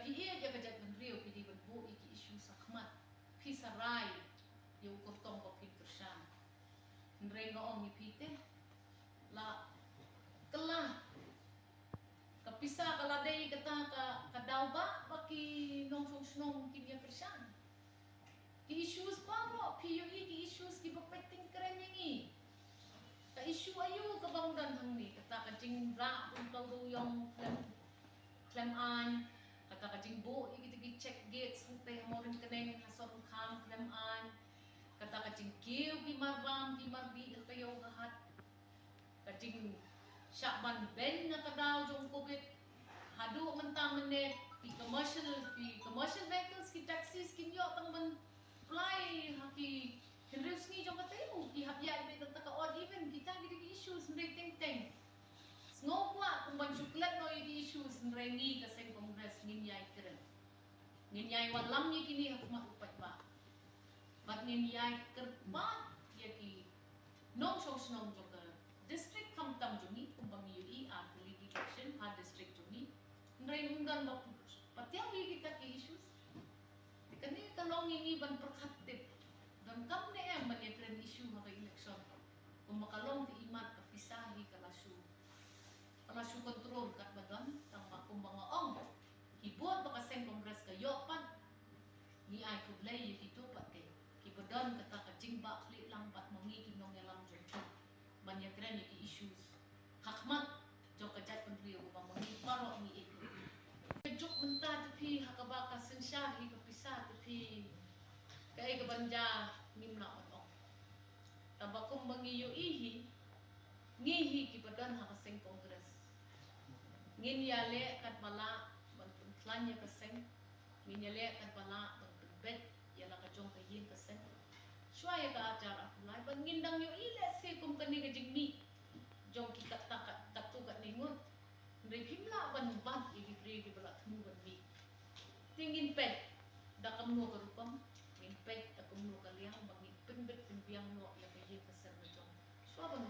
iya dia kajat benrio pidi benbu iki isu sakmat pisarai dia ukur tong ko pin kersan nrenga om ipite la kelah kapisa kaladei kata kadauba baki nong song kinya kersan ki issues paro PUE ki issues ki bapetting keren yangi ka issue ayu ka bangdan hangni kata kajing ra pun kau yung klem an kata kajing bo iki check gates sampai morin keneng hason kham klem an kata kajing kiu ki marbam ki marbi kayo gahat kajing syakban ben na kadaw jong covid hadu mentang menet ki commercial vehicles ki taxis ki yo tang ben fly haki hirus ni jong katemu ki habya be tata ka odd even kita gidi issues ndai teng ngokwa kumban suklat no i issues nrengi ka sen kongres ninyai keren ninyai walam ni kini hakmat upat ba bat ninyai kerba ya ki nong song joka district kam tam juni kumbang UI a political election ha district juni nreng undan ba patyang hi kita ki issues dikani kalong ini ban perkhatip dan kam ne em man keren issue ha election kung makalong ti imat ka pisahi kalasu kontrol kat badan tang makumbang ong kibot baka sen kongres kayo pan ni ay kublay yito pat kay kibadan kata kajing ba kli lang pat mangi kinong yalang jong manya kren yiki issues hakmat jong kajat penriyo ba mangi paro ni ito juk menta tepi hakaba ka sensya hi kapisa tepi kay kabanja nimna on tabakum mangi yo ihi ngihi kibadan hakaseng kongres ngin yale kat bala bantun klanya kaseng ngin yale kat bala bantun bet yala ka jong kayin kaseng swaya ka acara apulay bang ngindang yo ile se kum kani ka jigmi jong kita taktu kat ningun ndre himla ban ban igri gi bala thmu ban mi tingin pet da kamno ka rupam ngin pet da kamno ka liang bang pin bet pin biang no ya kayin kaseng jong swa ban